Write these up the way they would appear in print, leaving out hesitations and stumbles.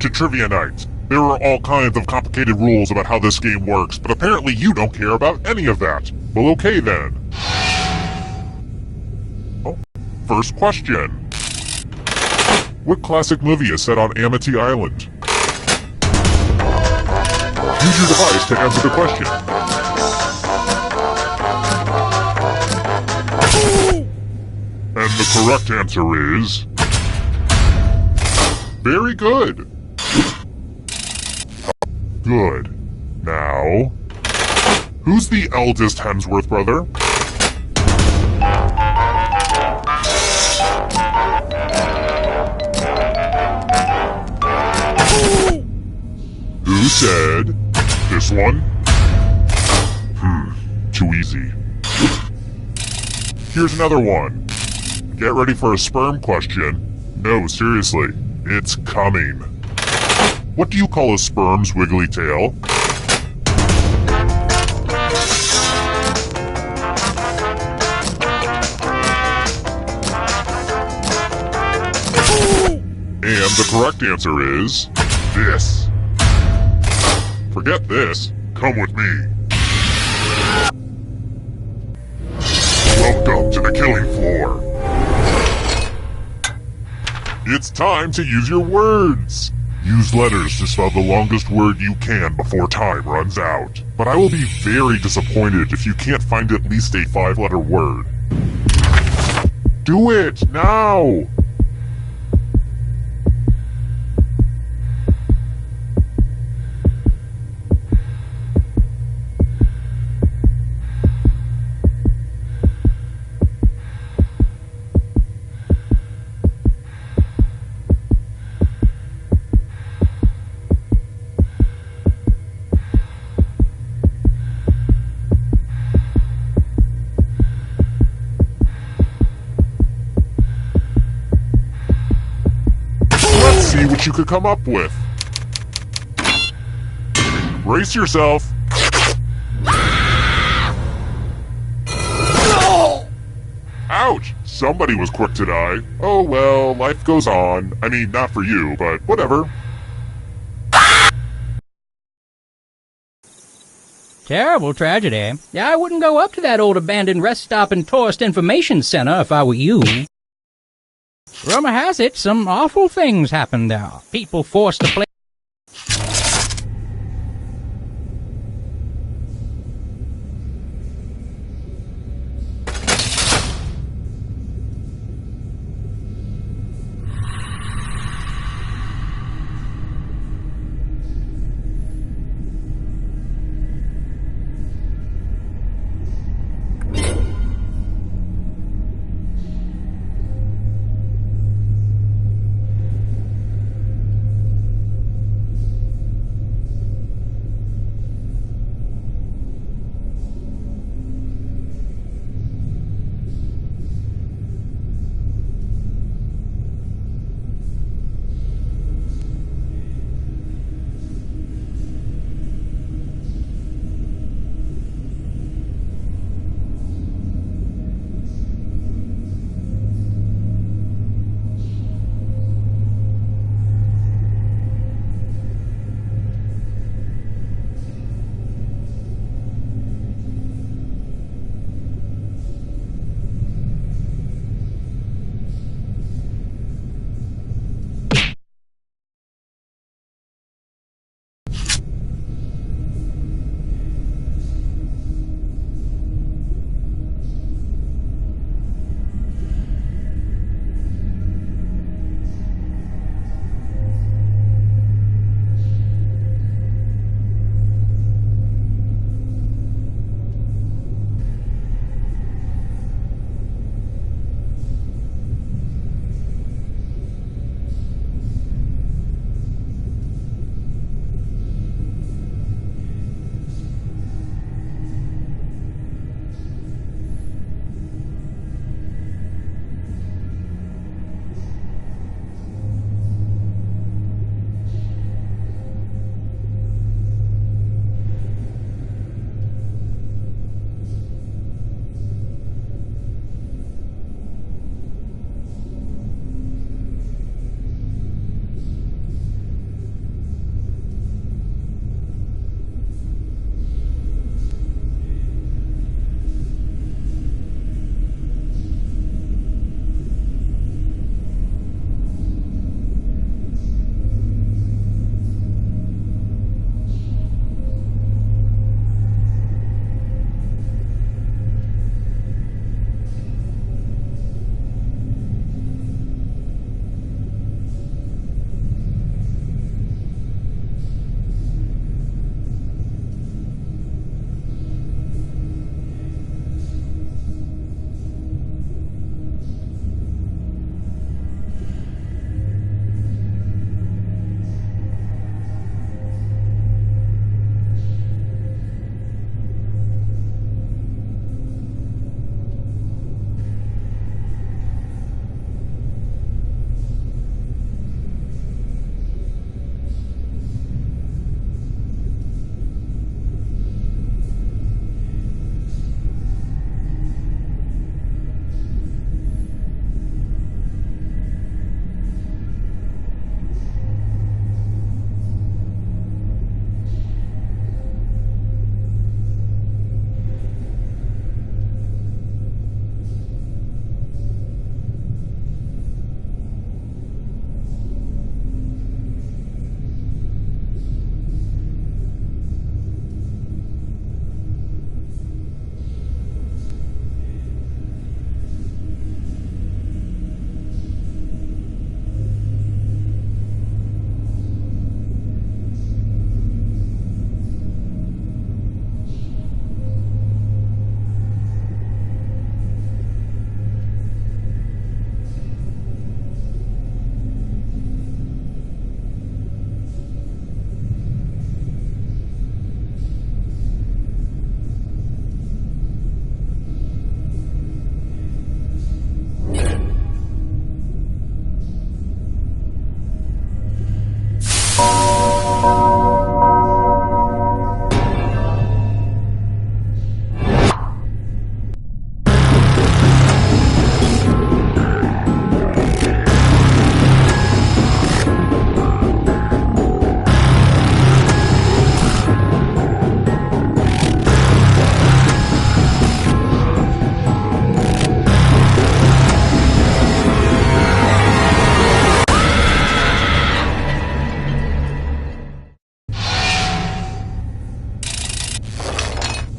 to Trivia Night. There are all kinds of complicated rules about how this game works, but apparently you don't care about any of that. Well, okay then. Oh, first question. What classic movie is set on Amity Island? Use your device to answer the question. And the correct answer is... very good. Good. Now... who's the eldest Hemsworth brother? Who said this one? Too easy. Here's another one. Get ready for a sperm question. No, seriously, it's coming. What do you call a sperm's wiggly tail? And the correct answer is... this. Forget this. Come with me. Welcome to the killing floor. It's time to use your words. Use letters to spell the longest word you can before time runs out. But I will be very disappointed if you can't find at least a 5-letter word. Do it, now! See what you could come up with. Brace yourself. Ouch! Somebody was quick to die. Oh well, life goes on. I mean, not for you, but whatever. Terrible tragedy. I wouldn't go up to that old abandoned rest stop and tourist information center if I were you. Rumor has it some awful things happened there. People forced to play.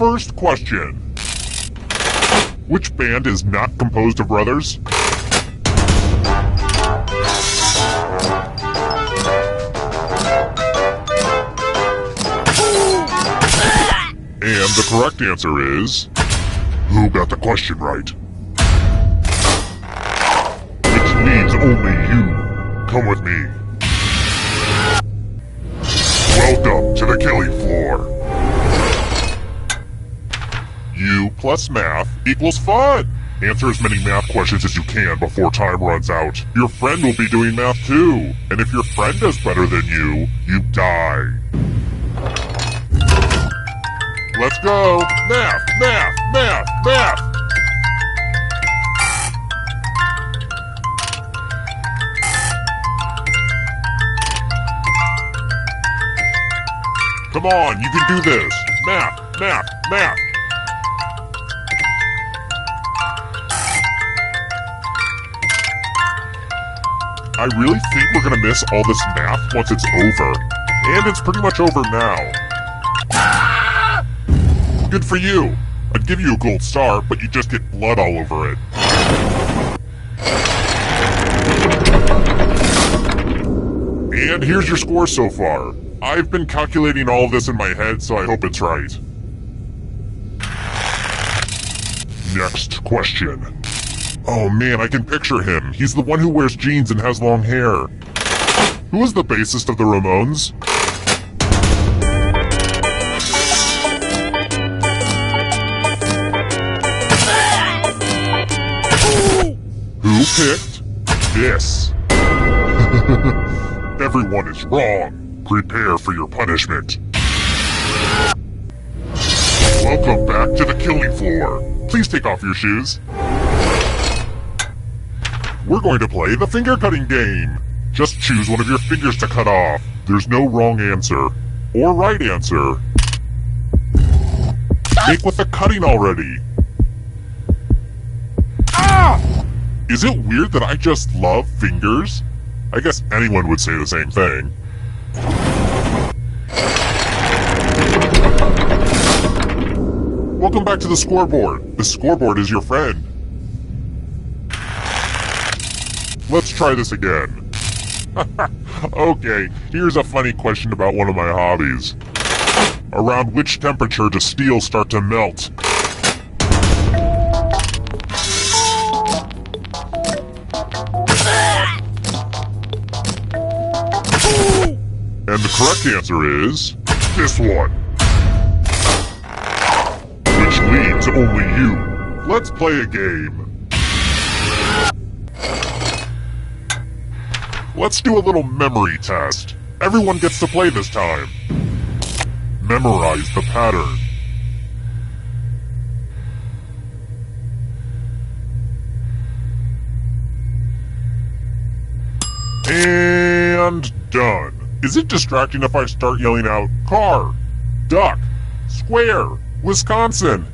First question. Which band is not composed of brothers? And the correct answer is... Who got the question right? Which means only you. Come with me. Welcome to the killing floor. U plus math equals fun. Answer as many math questions as you can before time runs out. Your friend will be doing math too. And if your friend does better than you, you die. Let's go! Math! Math! Math! Math! Come on, you can do this! Math! Math! Math! I really think we're gonna miss all this math once it's over. And it's pretty much over now. Good for you. I'd give you a gold star, but you just get blood all over it. And here's your score so far. I've been calculating all of this in my head, so I hope it's right. Next question. Oh man, I can picture him. He's the one who wears jeans and has long hair. Who is the bassist of the Ramones? Who picked this? Everyone is wrong. Prepare for your punishment. Welcome back to the killing floor. Please take off your shoes. We're going to play the finger cutting game. Just choose one of your fingers to cut off. There's no wrong answer. Or right answer. Make with the cutting already. Ah! Is it weird that I just love fingers? I guess anyone would say the same thing. Welcome back to the scoreboard. The scoreboard is your friend. Let's try this again. Okay, here's a funny question about one of my hobbies. Around which temperature does steel start to melt? And the correct answer is... this one. Which leads only you. Let's play a game. Let's do a little memory test. Everyone gets to play this time. Memorize the pattern. And done. Is it distracting if I start yelling out, car, duck, square, Wisconsin?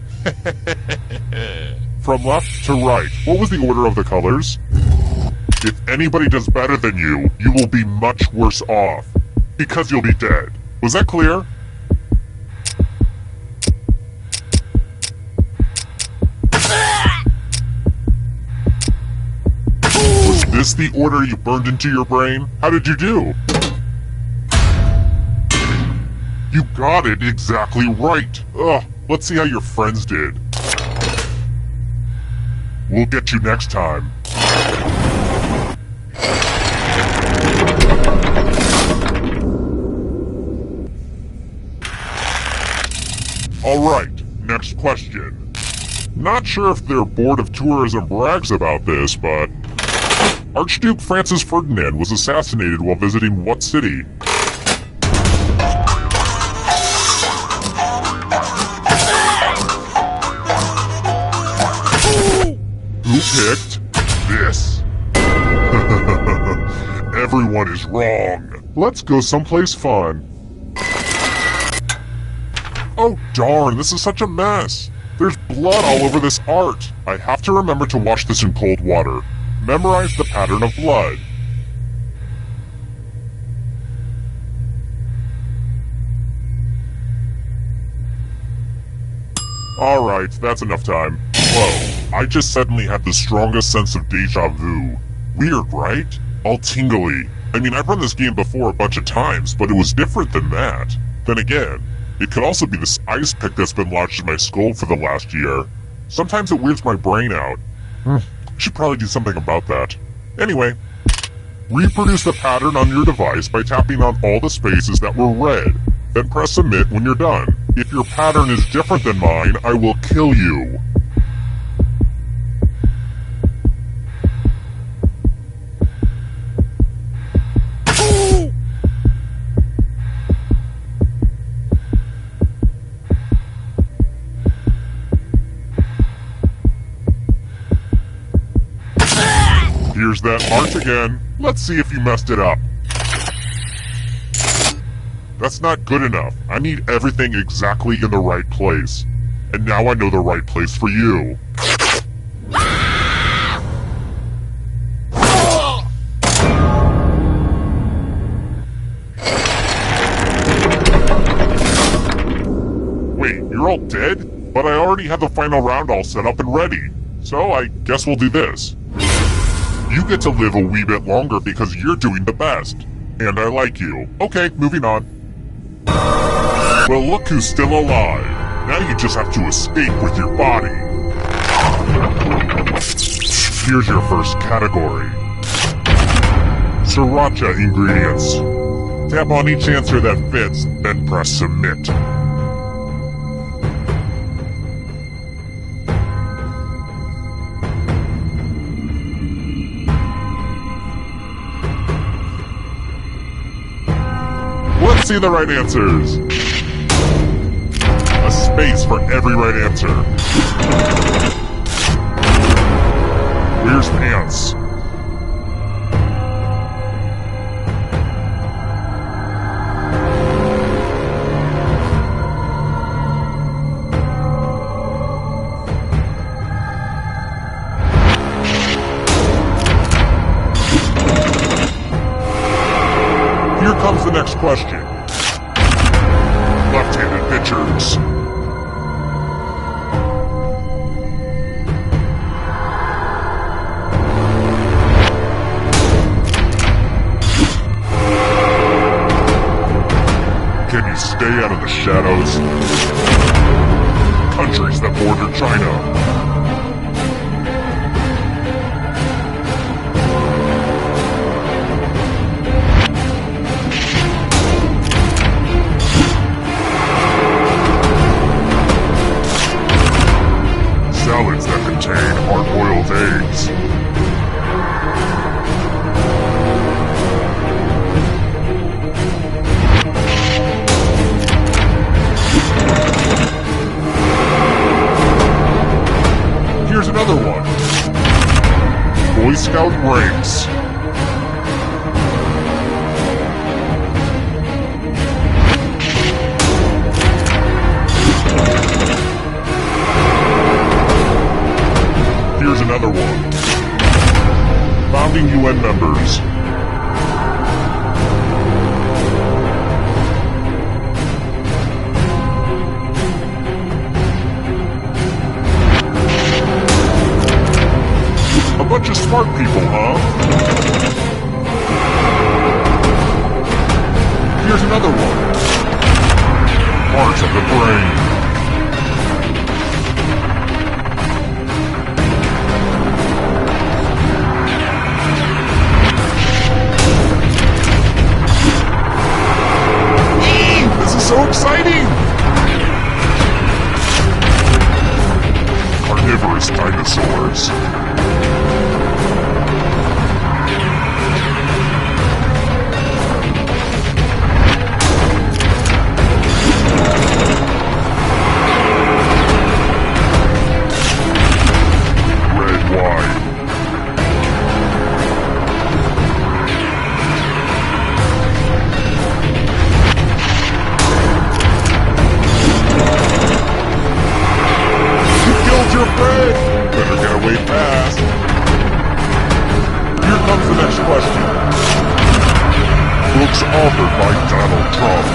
From left to right, what was the order of the colors? If anybody does better than you, you will be much worse off. Because you'll be dead. Was that clear? Was this the order you burned into your brain? How did you do? You got it exactly right. Ugh, let's see how your friends did. We'll get you next time. Alright, next question. Not sure if their Board of Tourism brags about this, but... Archduke Francis Ferdinand was assassinated while visiting what city? Who picked this? Everyone is wrong. Let's go someplace fun. Oh darn, this is such a mess. There's blood all over this art. I have to remember to wash this in cold water. Memorize the pattern of blood. Alright, that's enough time. Whoa, I just suddenly had the strongest sense of deja vu. Weird, right? All tingly. I mean, I've run this game before a bunch of times, but it was different than that. Then again, it could also be this ice pick that's been lodged in my skull for the last year. Sometimes it weirds my brain out. I should probably do something about that. Anyway, reproduce the pattern on your device by tapping on all the spaces that were red. Then press submit when you're done. If your pattern is different than mine, I will kill you. Here's that heart again. Let's see if you messed it up. That's not good enough. I need everything exactly in the right place. And now I know the right place for you. Wait, you're all dead? But I already have the final round all set up and ready. So I guess we'll do this. You get to live a wee bit longer because you're doing the best. And I like you. Okay, moving on. Well, look who's still alive. Now you just have to escape with your body. Here's your first category. Sriracha ingredients. Tap on each answer that fits, then press submit. Let's see the right answers. A space for every right answer. Where's pants? Here comes the next question. Left-handed pitchers. Can you stay out of the shadows? Countries that border China. Salads that contain hard-boiled eggs. Here's another one. Boy Scout ranks. Here's another one. Founding UN members. A bunch of smart people, huh? Here's another one. Parts of the brain. So exciting! Carnivorous dinosaurs. Red wine. Your friend! Better get away fast. Here comes the next question. Books authored by Donald Trump.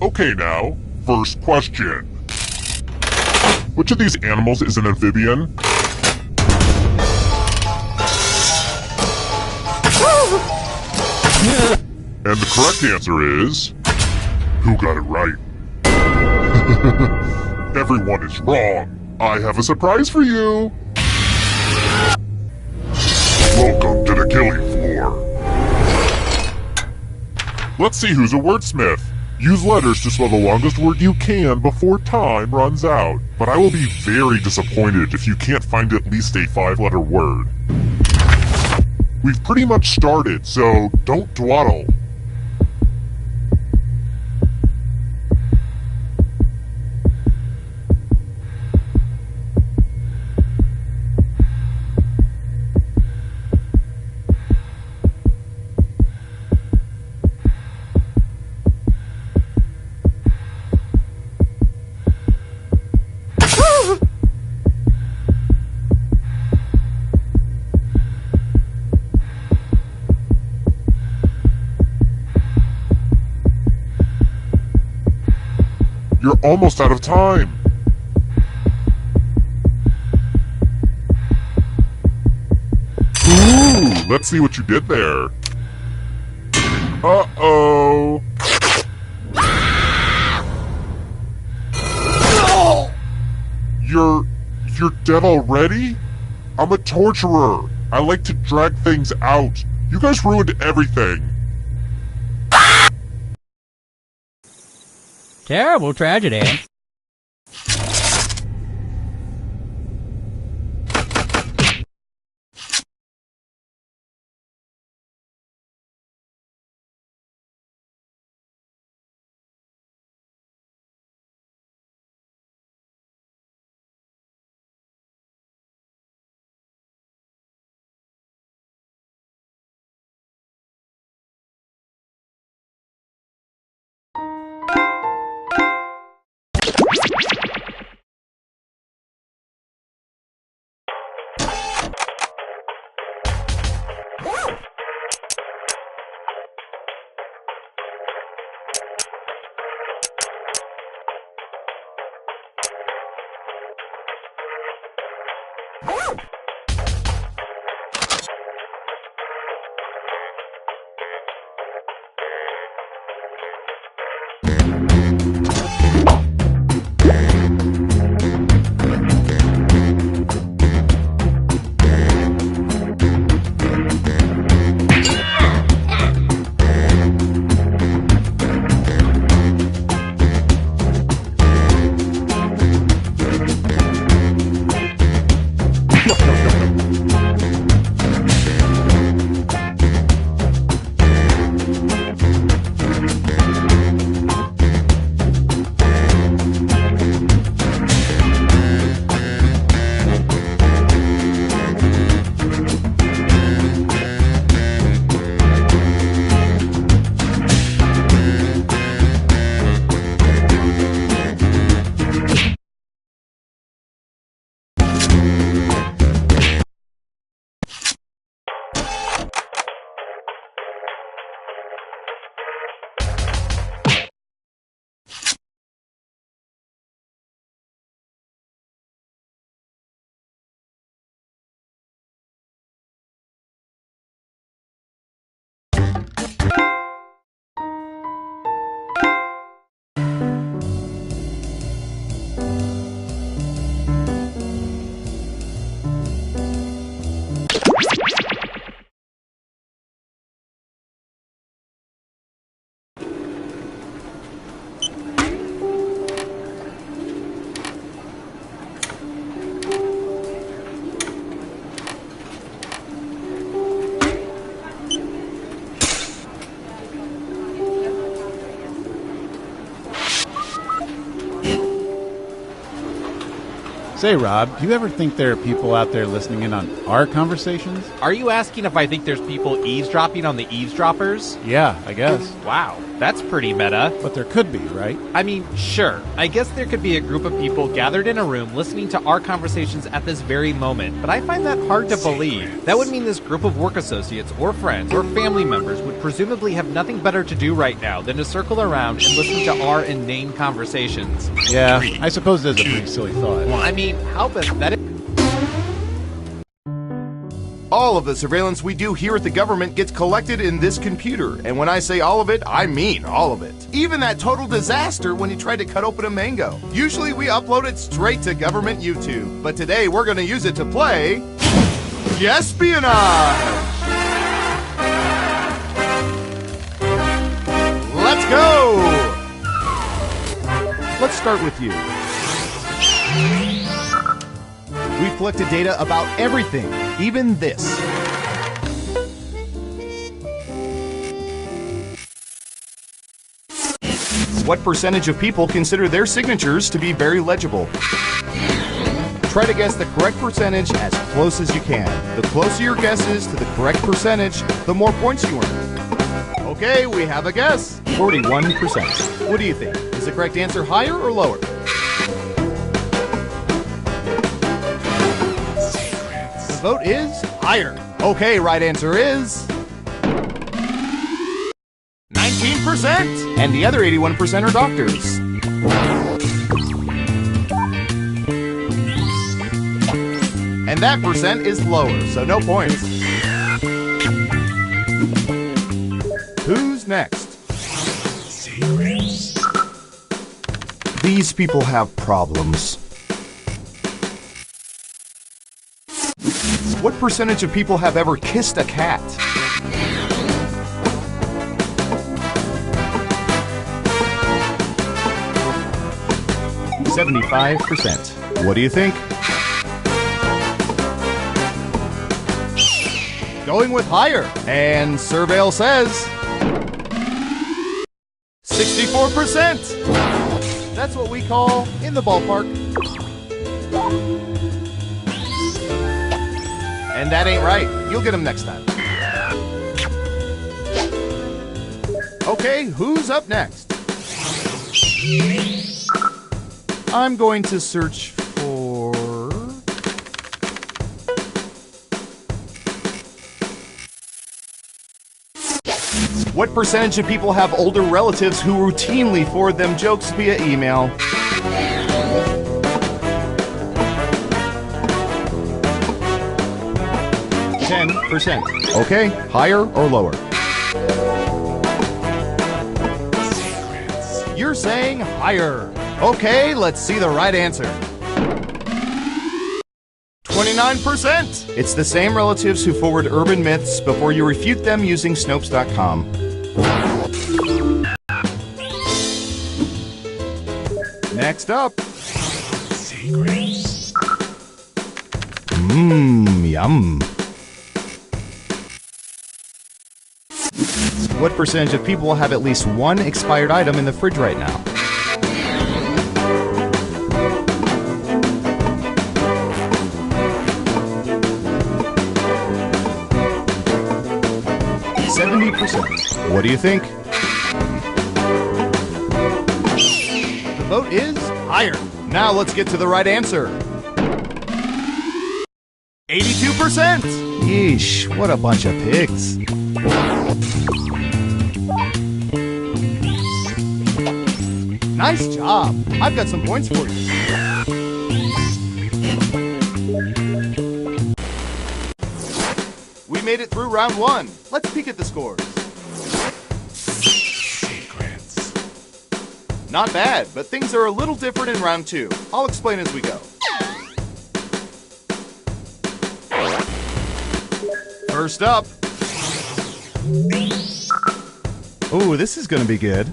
Okay now, first question. Which of these animals is an amphibian? And the correct answer is... Who got it right? Everyone is wrong. I have a surprise for you. Welcome to the killing floor. Let's see who's a wordsmith. Use letters to spell the longest word you can before time runs out. But I will be very disappointed if you can't find at least a 5-letter word. We've pretty much started, so don't dawdle. You're almost out of time. Ooh, let's see what you did there. Uh-oh. You're dead already? I'm a torturer. I like to drag things out. You guys ruined everything. Terrible tragedy. Say, Rob, do you ever think there are people out there listening in on our conversations? Are you asking if I think there's people eavesdropping on the eavesdroppers? Yeah, I guess. Wow, that's pretty meta. But there could be, right? I mean, sure. I guess there could be a group of people gathered in a room listening to our conversations at this very moment, but I find that hard to believe. That would mean this group of work associates or friends or family members would presumably have nothing better to do right now than to circle around and listen to our inane conversations. Yeah, I suppose that's a pretty silly thought. I mean, how pathetic. All of the surveillance we do here at the government gets collected in this computer, and when I say all of it, I mean all of it. Even that total disaster when you tried to cut open a mango. Usually we upload it straight to government YouTube, but today we're going to use it to play Espionage! Let's go! Let's start with you. We've collected data about everything, even this. What percentage of people consider their signatures to be very legible? Try to guess the correct percentage as close as you can. The closer your guess is to the correct percentage, the more points you earn. Okay, we have a guess. 41%. What do you think? Is the correct answer higher or lower? The vote is higher. Okay, right answer is 19%. And the other 81% are doctors. And that percent is lower, so no points. Who's next? Secrets. These people have problems. What percentage of people have ever kissed a cat? %75%. What do you think? Going with higher. And Surveil says 64%. That's what we call in the ballpark. And that ain't right. You'll get them next time. Okay, who's up next? I'm going to search for... What percentage of people have older relatives who routinely forward them jokes via email? %. Okay, higher or lower? You're saying higher. Okay, let's see the right answer. 29%. It's the same relatives who forward urban myths before you refute them using Snopes.com. Next up. Secrets. Yum. What percentage of people have at least one expired item in the fridge right now? %. What do you think? The vote is higher. Now let's get to the right answer. 82%. Yeesh, what a bunch of pigs. Nice job. I've got some points for you. We made it through round one. Let's peek at the scores. Secrets. Not bad, but things are a little different in round two. I'll explain as we go. First up. Ooh, this is gonna be good.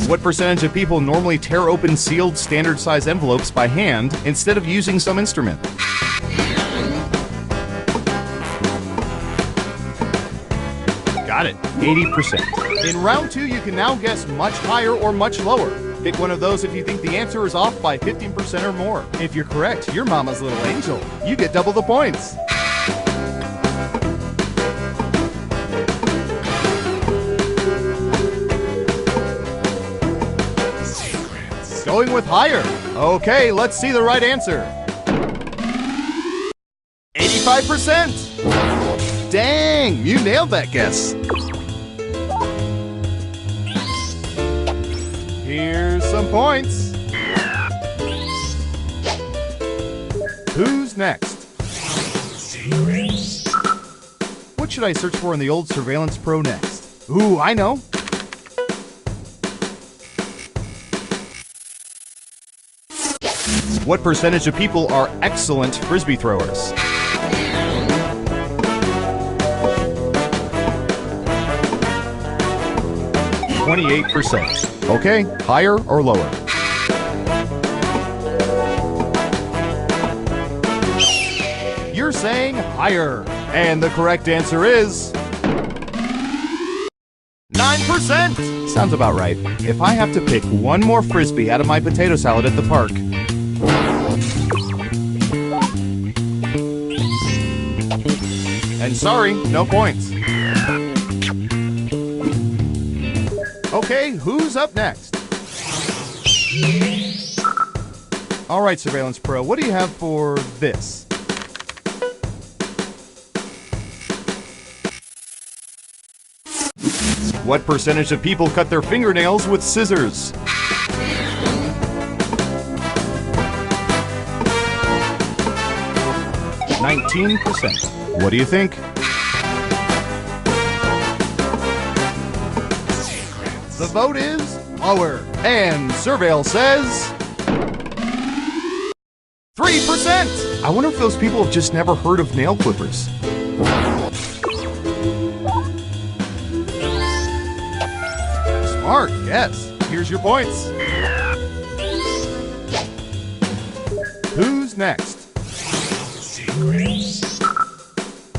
What percentage of people normally tear open sealed standard size envelopes by hand instead of using some instrument? Got it. 80%. In round 2, you can now guess much higher or much lower. Pick one of those if you think the answer is off by 15% or more. If you're correct, you're Mama's little angel. You get double the points. Going with higher. Okay, let's see the right answer. 85%. Dang, you nailed that guess. Here's some points. Who's next? What should I search for in the old Surveillance Pro next? Ooh, I know. What percentage of people are excellent frisbee throwers? %. Okay, higher or lower? You're saying higher. And the correct answer is 9%. Sounds about right. If I have to pick one more frisbee out of my potato salad at the park, and sorry, no points. Okay, who's up next? All right, Surveillance Pro, what do you have for this? What percentage of people cut their fingernails with scissors? %. What do you think? The vote is lower. And Surveil says 3%. I wonder if those people have just never heard of nail clippers. Smart, yes. Here's your points. Who's next?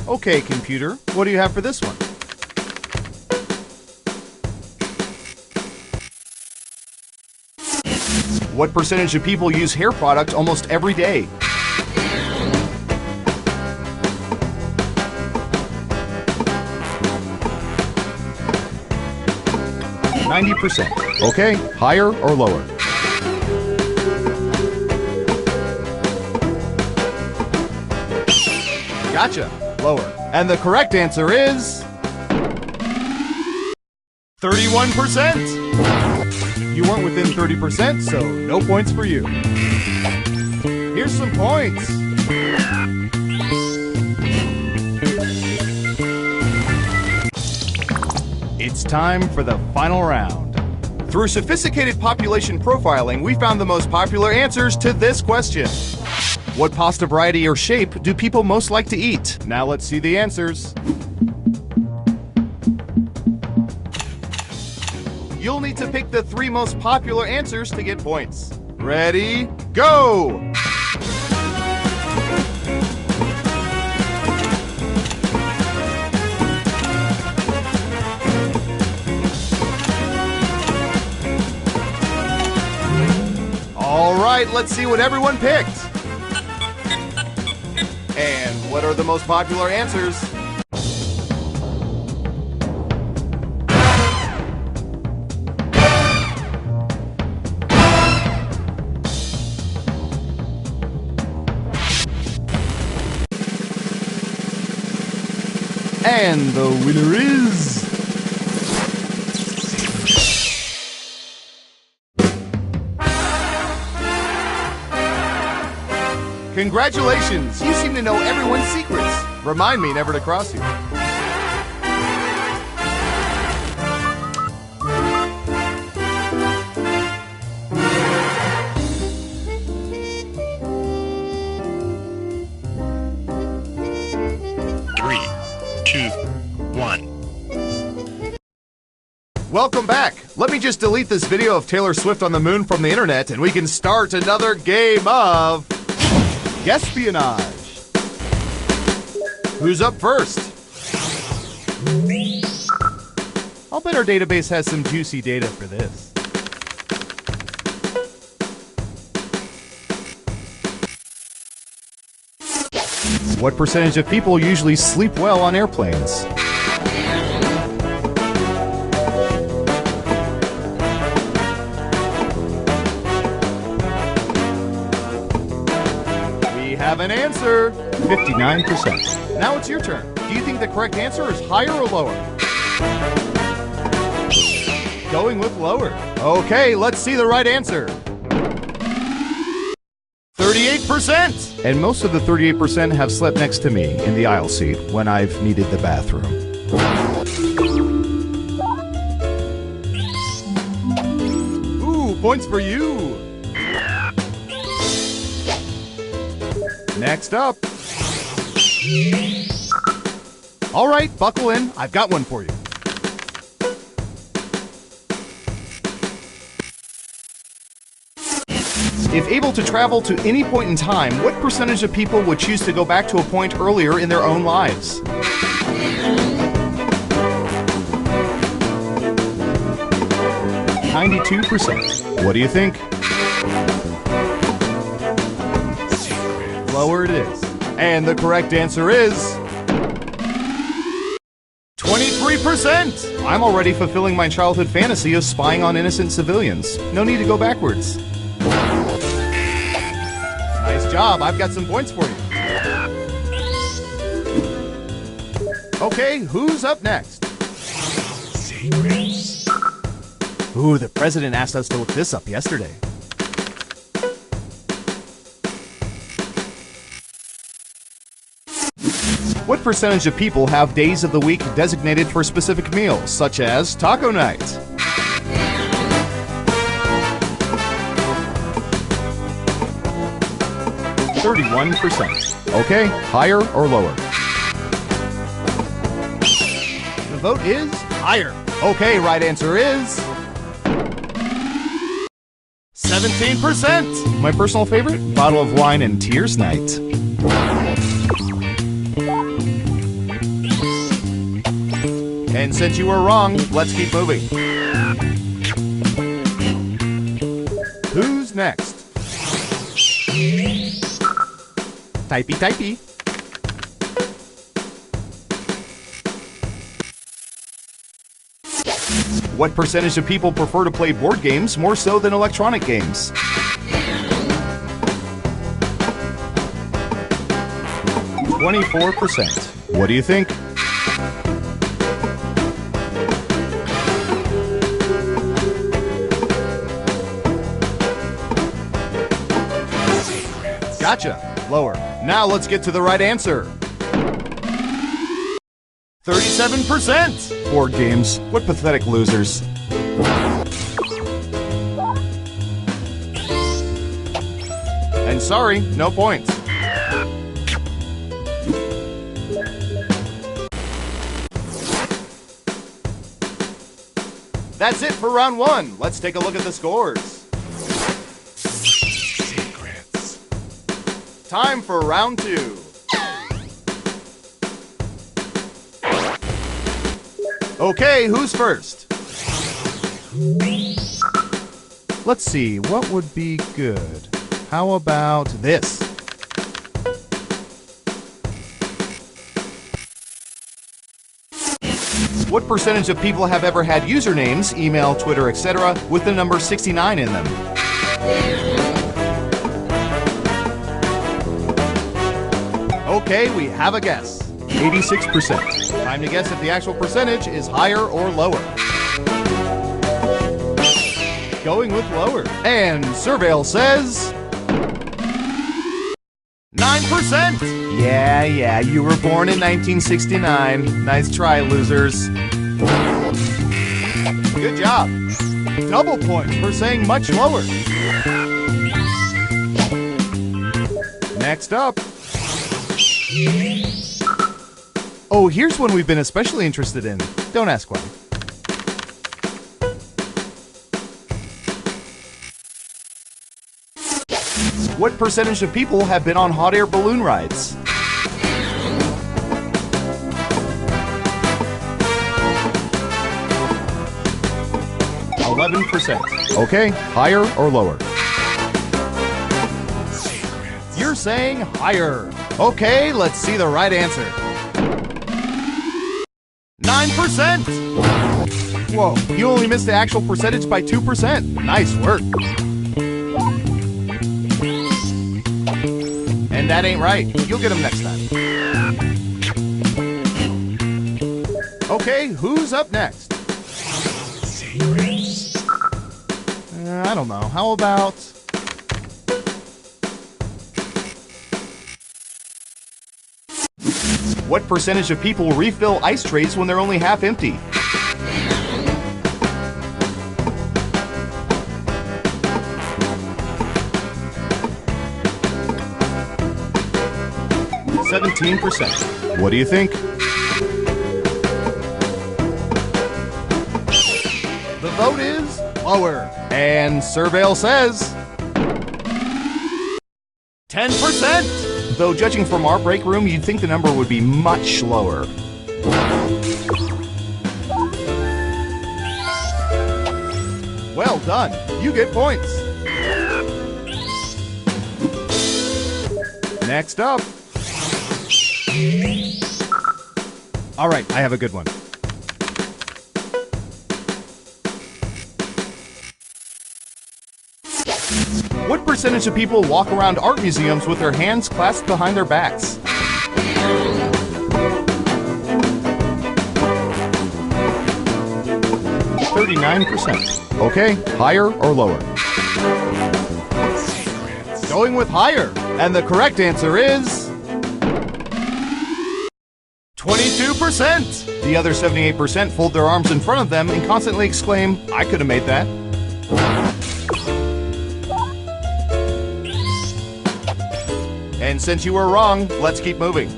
Okay, computer, what do you have for this one? What percentage of people use hair product almost every day? %. Okay, higher or lower? Gotcha, lower. And the correct answer is 31%. You weren't within 30%, so no points for you. Here's some points. It's time for the final round. Through sophisticated population profiling, we found the most popular answers to this question. What pasta variety or shape do people most like to eat? Now let's see the answers. You'll need to pick the 3 most popular answers to get points. Ready, go! All right, let's see what everyone picked. And what are the most popular answers? And the winner is... Congratulations! You seem to know everyone's secrets. Remind me never to cross you. Welcome back. Let me just delete this video of Taylor Swift on the moon from the internet and we can start another game of Guespionage. Who's up first? I'll bet our database has some juicy data for this. What percentage of people usually sleep well on airplanes? We have an answer, 59%. Now it's your turn. Do you think the correct answer is higher or lower? Going with lower. Okay, let's see the right answer. 38%! And most of the 38% have slept next to me in the aisle seat when I've needed the bathroom. Ooh, points for you! Next up. All right, buckle in. I've got one for you. If able to travel to any point in time, what percentage of people would choose to go back to a point earlier in their own lives? %. What do you think? Lower it is. And the correct answer is 23%! I'm already fulfilling my childhood fantasy of spying on innocent civilians. No need to go backwards. Nice job. I've got some points for you. Okay, who's up next? Ooh, the president asked us to look this up yesterday. What percentage of people have days of the week designated for specific meals, such as taco night? %. Okay, higher or lower? The vote is higher. Okay, right answer is 17%. My personal favorite, bottle of wine and tears night. And since you were wrong, let's keep moving. Who's next? Typey, typey. What percentage of people prefer to play board games more so than electronic games? %. What do you think? Gotcha. Lower. Now let's get to the right answer. 37%! Board games. What pathetic losers. And sorry, no points. That's it for round one. Let's take a look at the scores. Time for round two. Okay, who's first? Let's see, what would be good? How about this? What percentage of people have ever had usernames, email, Twitter, etc., with the number 69 in them? Okay, we have a guess. 86%. Time to guess if the actual percentage is higher or lower. Going with lower. And Surveil says 9%! Yeah, you were born in 1969. Nice try, losers. Good job. Double points for saying much lower. Next up. Oh, here's one we've been especially interested in. Don't ask why. What percentage of people have been on hot air balloon rides? 11%. Okay, higher or lower? You're saying higher. Okay, let's see the right answer. 9%! Whoa, you only missed the actual percentage by 2%. Nice work. And that ain't right. You'll get them next time. Okay, who's up next? I don't know. How about... What percentage of people refill ice trays when they're only half empty? %. What do you think? The vote is lower. And Surveil says 10%. Though judging from our break room, you'd think the number would be much lower. Well done. You get points. Next up. All right, I have a good one. What percentage of people walk around art museums with their hands clasped behind their backs? %. Okay, higher or lower? Going with higher. And the correct answer is 22%. The other 78% fold their arms in front of them and constantly exclaim, "I could have made that." And since you were wrong, let's keep moving.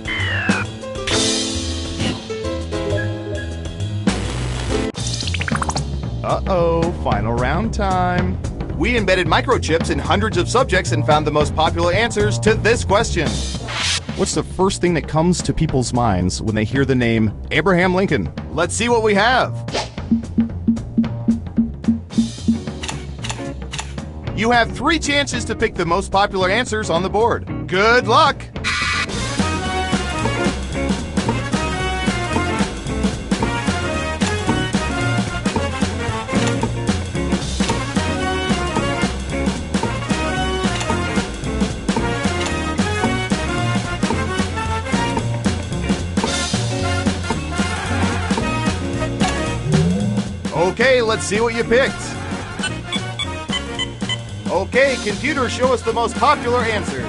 Uh-oh, final round time. We embedded microchips in hundreds of subjects and found the most popular answers to this question. What's the first thing that comes to people's minds when they hear the name Abraham Lincoln? Let's see what we have. You have 3 chances to pick the most popular answers on the board. Good luck! Okay, let's see what you picked. Okay, computer, show us the most popular answers.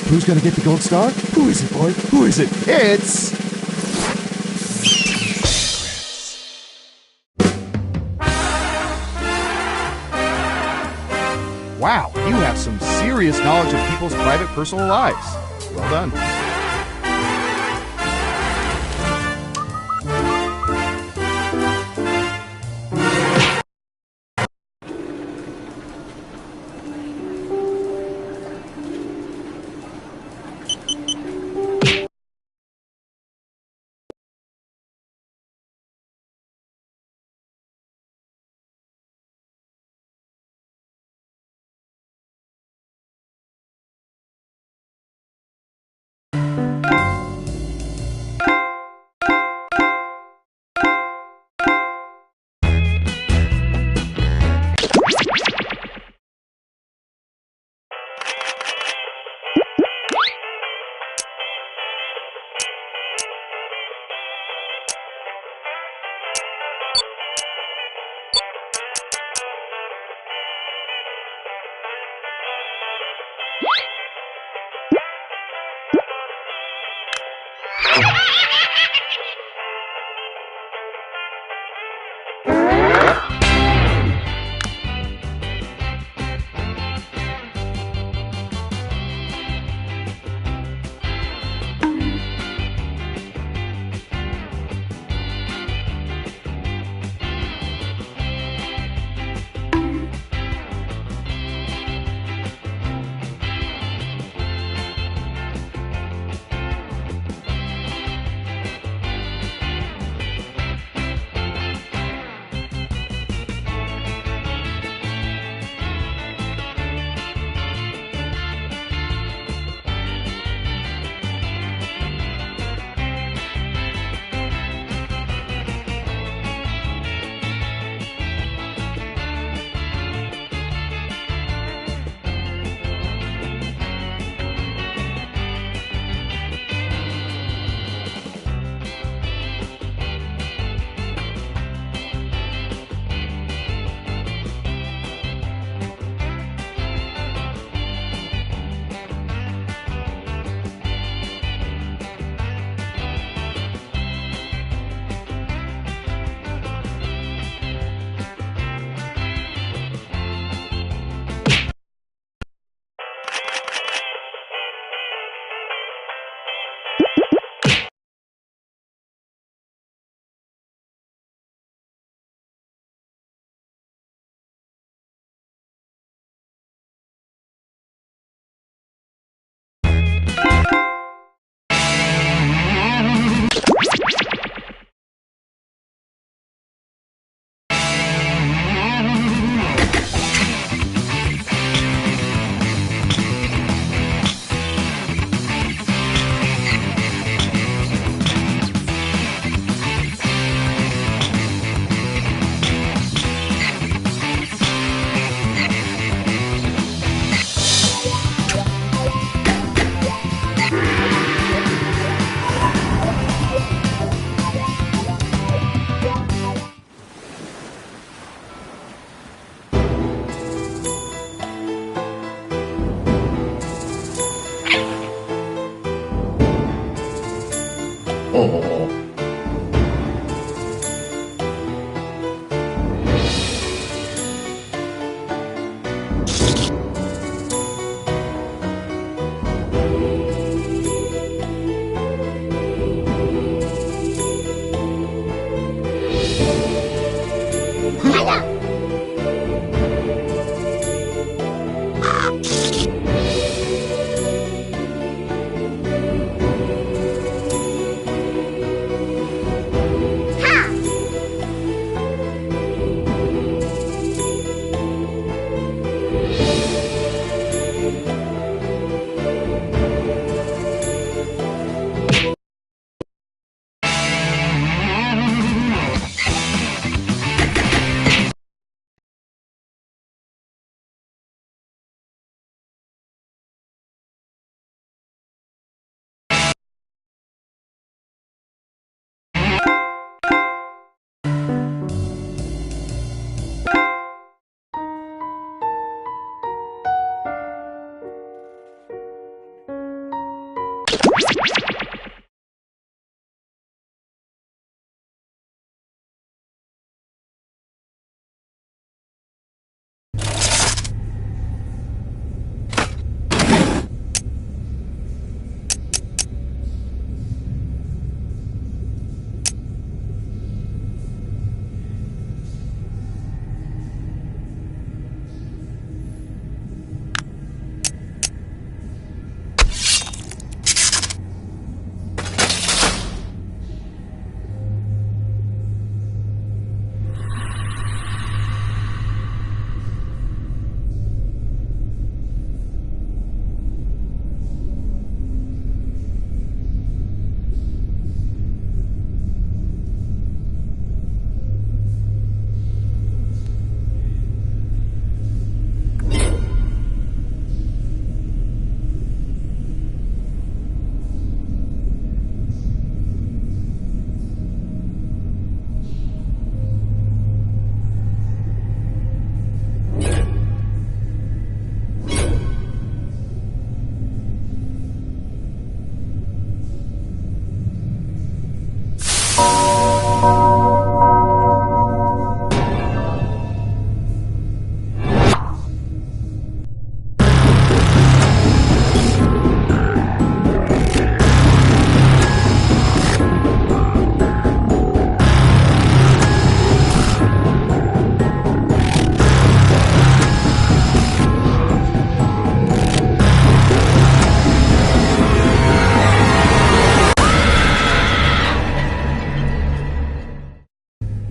Who's gonna get the gold star? Who is it, boy? Who is it? It's... Wow, you have some serious knowledge of people's private personal lives. Well done.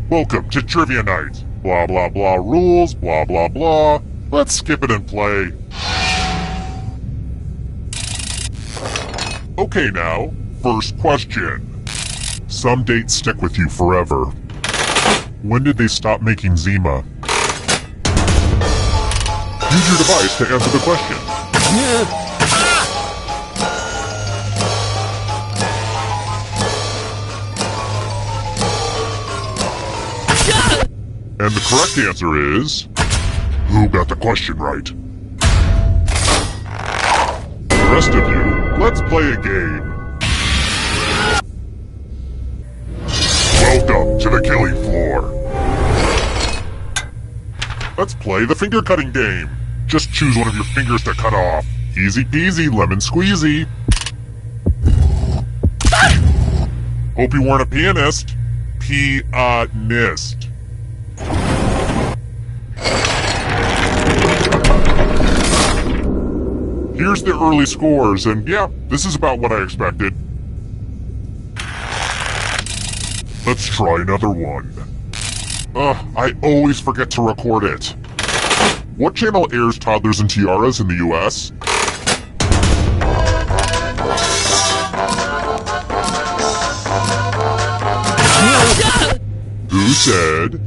Welcome to Trivia Night. Blah blah blah rules, blah blah blah. Let's skip it and play. Okay now, first question. Some dates stick with you forever. When did they stop making Zima? Use your device to answer the question. And the correct answer is... Who got the question right? The rest of you, let's play a game. Welcome to the killing floor. Let's play the finger cutting game. Just choose one of your fingers to cut off. Easy peasy, lemon squeezy. Hope you weren't a pianist. Pianist. Here's the early scores, and yeah, this is about what I expected. Let's try another one. I always forget to record it. What channel airs Toddlers and Tiaras in the US? Who said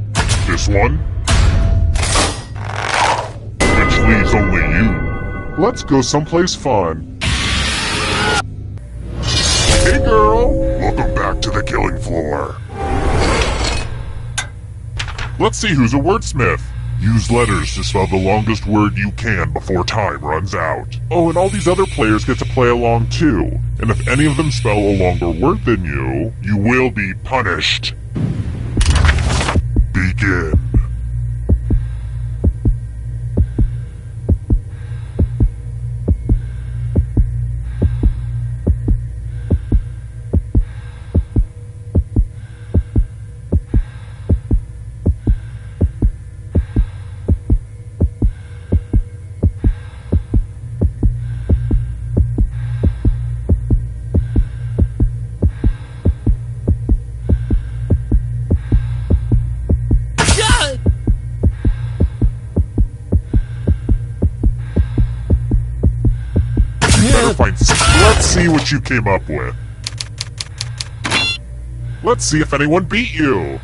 this one? Which leaves only you. Let's go someplace fun. Hey girl, welcome back to the killing floor. Let's see who's a wordsmith. Use letters to spell the longest word you can before time runs out. Oh, and all these other players get to play along too. And if any of them spell a longer word than you, you will be punished. Begin. see what you came up with. Let's see if anyone beat you.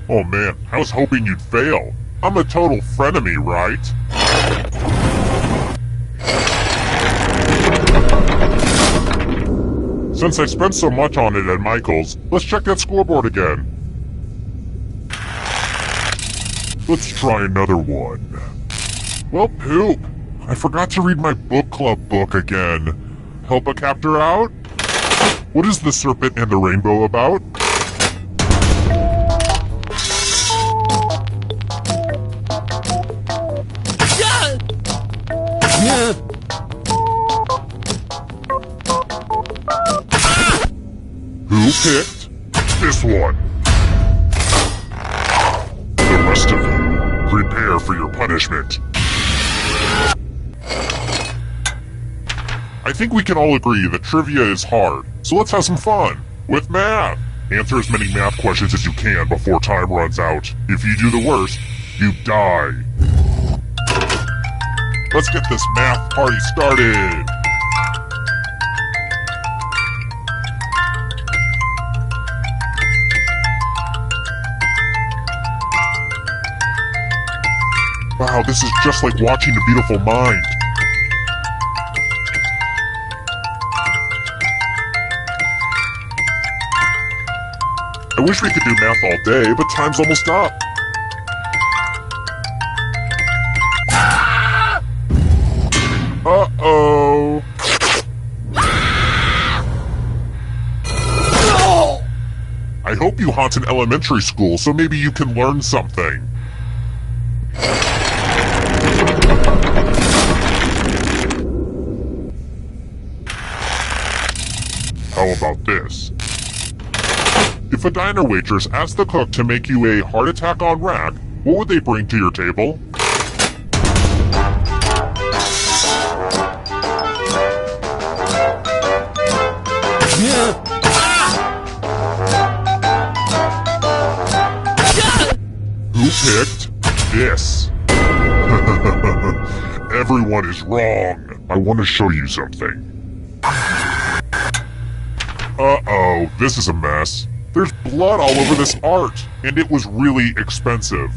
Oh man, I was hoping you'd fail. I'm a total frenemy, right? Since I spent so much on it at Michael's, let's check that scoreboard again. Let's try another one. Well, poop. I forgot to read my book club book again. Help a captor out? What is The Serpent and the Rainbow about? Who picked this one? The rest of you, prepare for your punishment. I think we can all agree that trivia is hard, so let's have some fun with math. Answer as many math questions as you can before time runs out. If you do the worst, you die. Let's get this math party started. Wow, this is just like watching A Beautiful Mind. I wish we could do math all day, but time's almost up. Uh-oh. I hope you haunt an elementary school so maybe you can learn something. How about this? If a diner waitress asked the cook to make you a heart attack on rack, what would they bring to your table? Who picked this? Everyone is wrong. I want to show you something. Uh-oh, this is a mess. There's blood all over this art, and it was really expensive.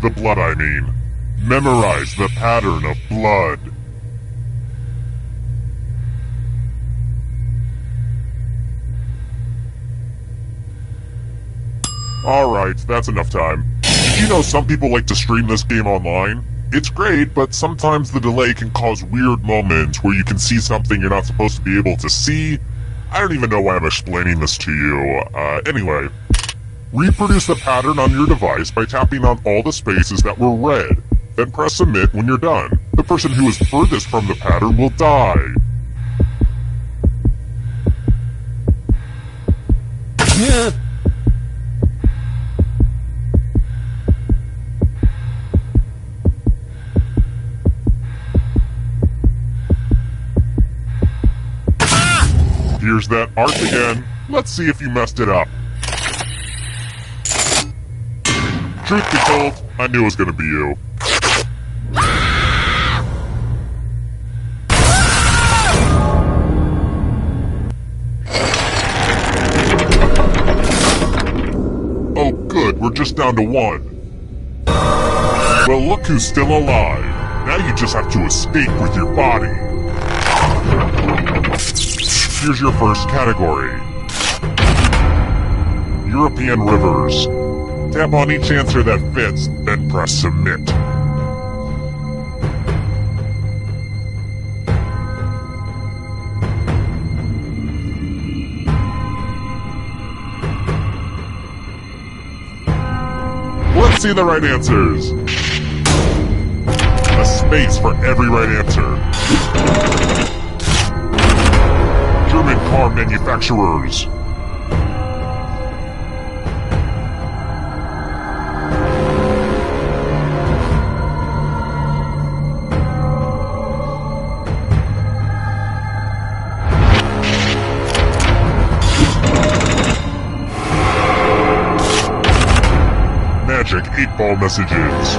The blood, I mean. Memorize the pattern of blood. Alright, that's enough time. Did you know some people like to stream this game online? It's great, but sometimes the delay can cause weird moments where you can see something you're not supposed to be able to see. I don't even know why I'm explaining this to you. Anyway, reproduce the pattern on your device by tapping on all the spaces that were red. Then press submit when you're done. The person who is furthest from the pattern will die. Here's that art again. Let's see if you messed it up. Truth be told, I knew it was gonna be you. Oh good, we're just down to one. Well, look who's still alive. Now you just have to escape with your body. Here's your first category. European rivers. Tap on each answer that fits, then press submit. Let's see the right answers. A space for every right answer. German car manufacturers. Magic 8-ball messages.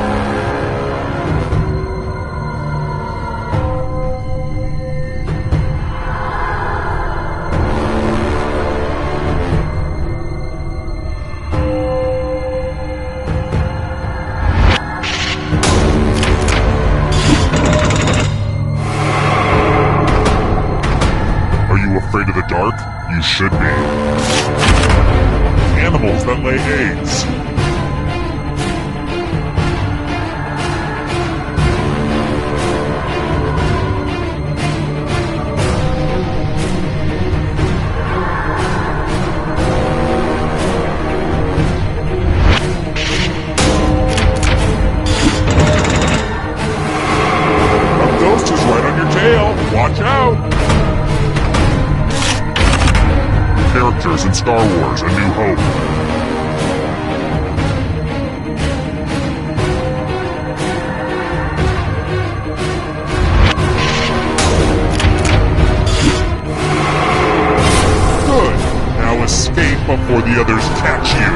you should be. Animals that lay eggs. A ghost is right on your tail. Watch out! Characters in Star Wars: A New Hope. Good. Now escape before the others catch you.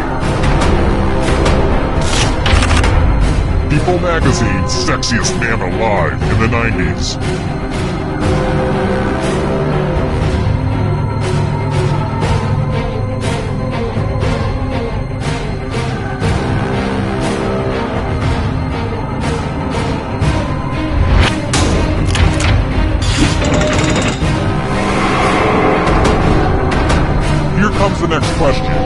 People Magazine's Sexiest Man Alive in the 90s. Here comes the next question.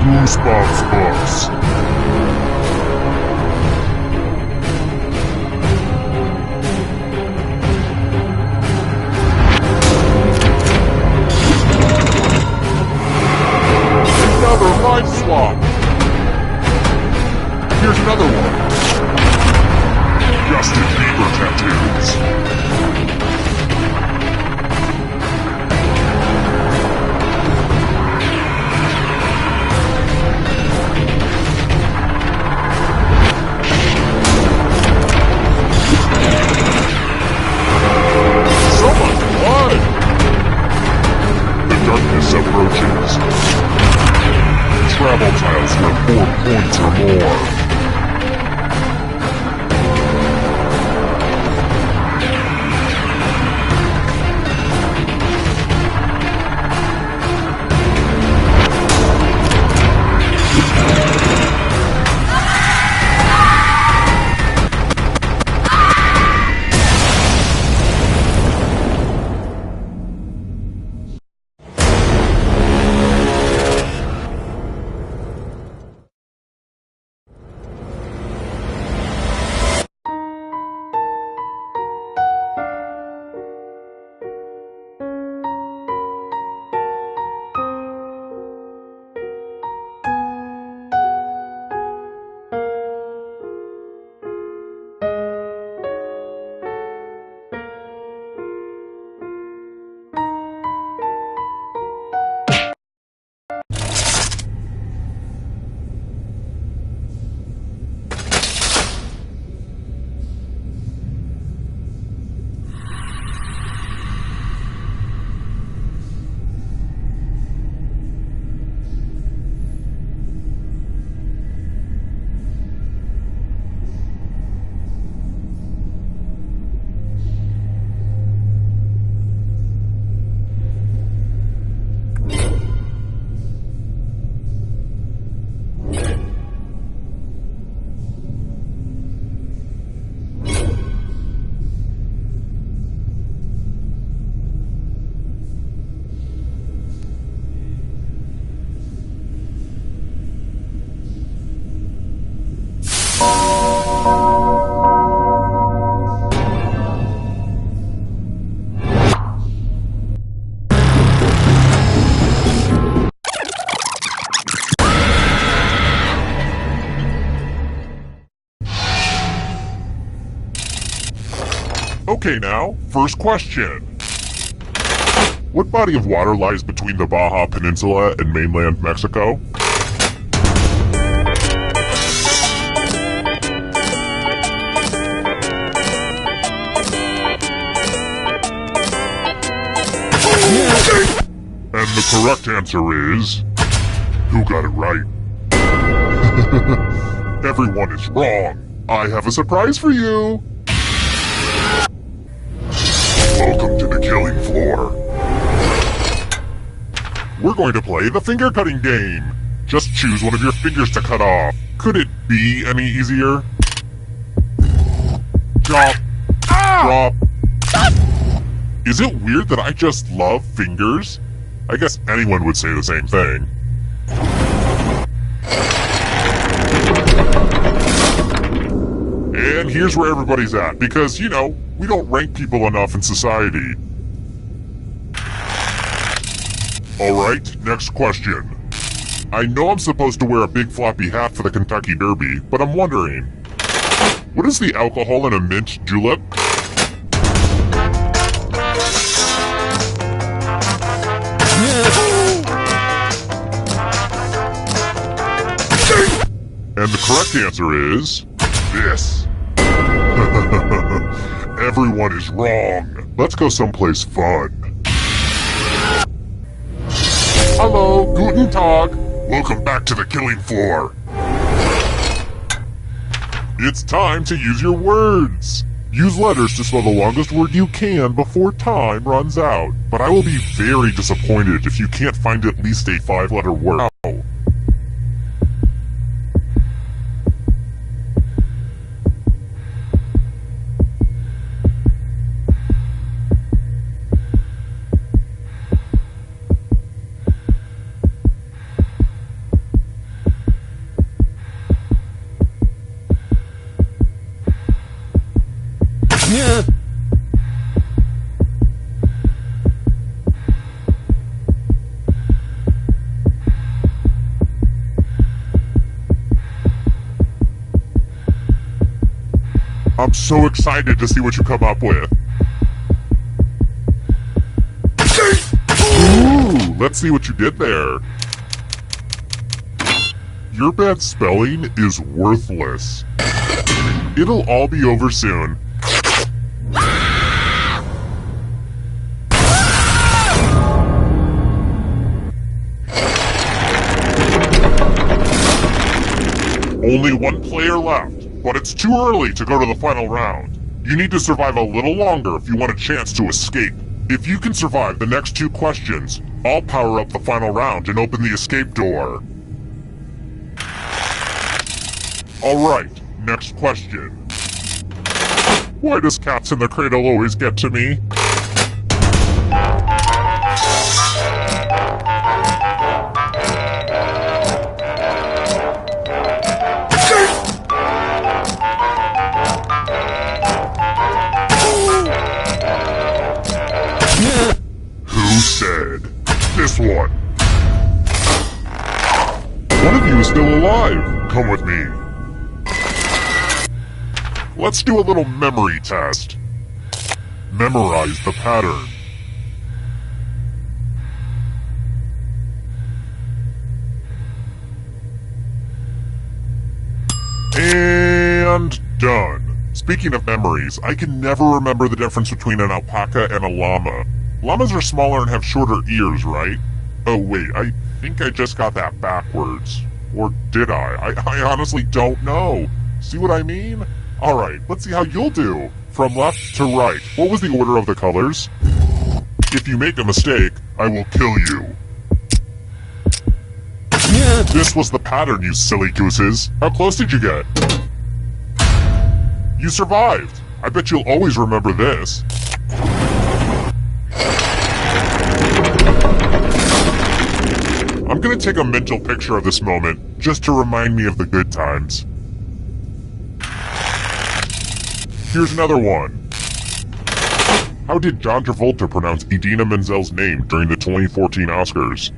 Goosebumps books. Another life swap. Here's another one. Justin Bieber tattoos. So much blood! The darkness approaches. Travel tiles worth 4 points or more. Okay now, first question. What body of water lies between the Baja Peninsula and mainland Mexico? And the correct answer is... Who got it right? Everyone is wrong. I have a surprise for you. Welcome to the killing floor. We're going to play the finger cutting game. Just choose one of your fingers to cut off. Could it be any easier? Drop. Drop. Is it weird that I just love fingers? I guess anyone would say the same thing. And here's where everybody's at, because, you know, we don't rank people enough in society. Alright, next question. I know I'm supposed to wear a big floppy hat for the Kentucky Derby, but I'm wondering, what is the alcohol in a mint julep? And the correct answer is this. Everyone is wrong. Let's go someplace fun. Hello, guten Tag. Welcome back to the killing floor. It's time to use your words. Use letters to spell the longest word you can before time runs out. But I will be very disappointed if you can't find at least a 5-letter word. I'm so excited to see what you come up with. Ooh, let's see what you did there. Your bad spelling is worthless. It'll all be over soon. Only one player left. But it's too early to go to the final round. You need to survive a little longer if you want a chance to escape. If you can survive the next 2 questions, I'll power up the final round and open the escape door. Alright, next question. Why does cats in the cradle always get to me? Said this one. One of you is still alive. Come with me. Let's do a little memory test. Memorize the pattern. And done. Speaking of memories, I can never remember the difference between an alpaca and a llama. Llamas are smaller and have shorter ears, right? Oh wait, I think I just got that backwards. Or did I? I honestly don't know. See what I mean? Alright, let's see how you'll do. From left to right, what was the order of the colors? If you make a mistake, I will kill you. This was the pattern, you silly gooses. How close did you get? You survived. I bet you'll always remember this. I'm gonna take a mental picture of this moment, just to remind me of the good times. Here's another one. How did John Travolta pronounce Idina Menzel's name during the 2014 Oscars?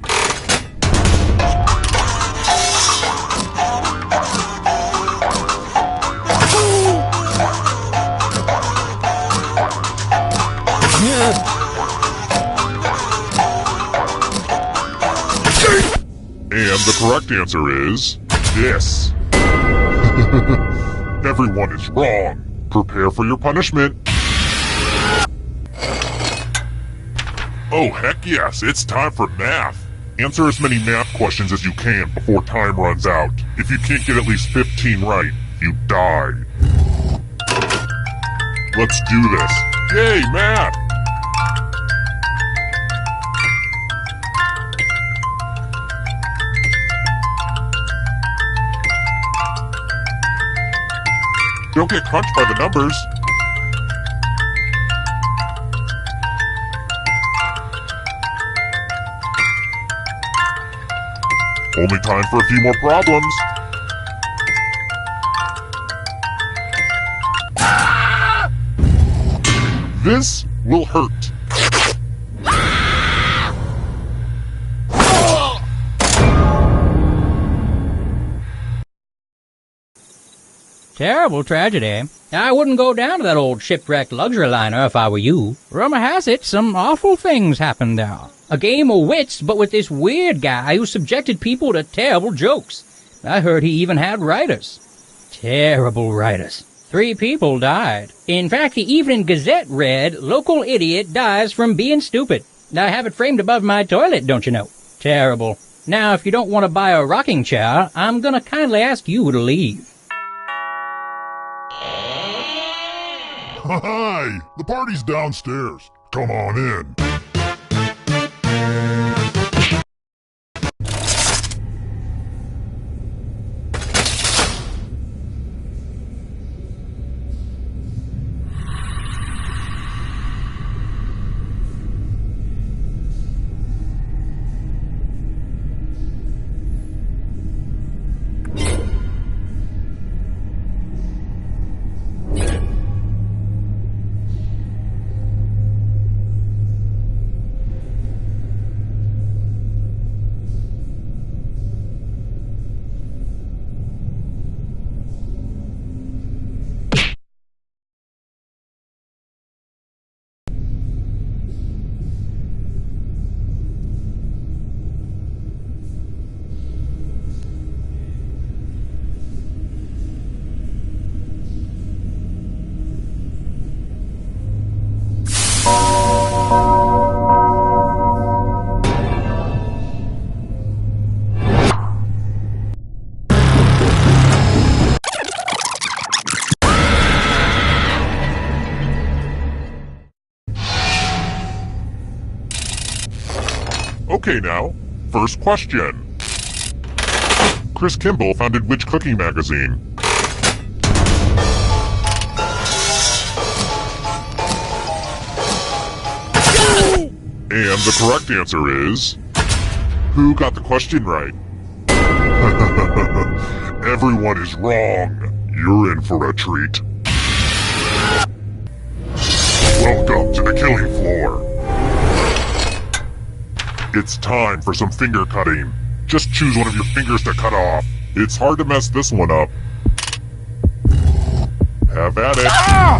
And the correct answer is this. Everyone is wrong. Prepare for your punishment. Oh, heck yes, it's time for math. Answer as many math questions as you can before time runs out. If you can't get at least 15 right, you die. Let's do this. Yay, math! Don't get crunched by the numbers. Only time for a few more problems. This will hurt. Terrible tragedy. I wouldn't go down to that old shipwrecked luxury liner if I were you. Rumor has it some awful things happened there. A game of wits, but with this weird guy who subjected people to terrible jokes. I heard he even had writers. Terrible writers. 3 people died. In fact, the Evening Gazette read, "Local idiot dies from being stupid." I have it framed above my toilet, don't you know? Terrible. Now, if you don't want to buy a rocking chair, I'm gonna kindly ask you to leave. Hi! The party's downstairs. Come on in. Okay now, first question. Chris Kimball founded which cooking magazine? And the correct answer is... Who got the question right? Everyone is wrong. You're in for a treat. Welcome to the killing floor. It's time for some finger cutting. Just choose one of your fingers to cut off. It's hard to mess this one up. Have at it. Ah!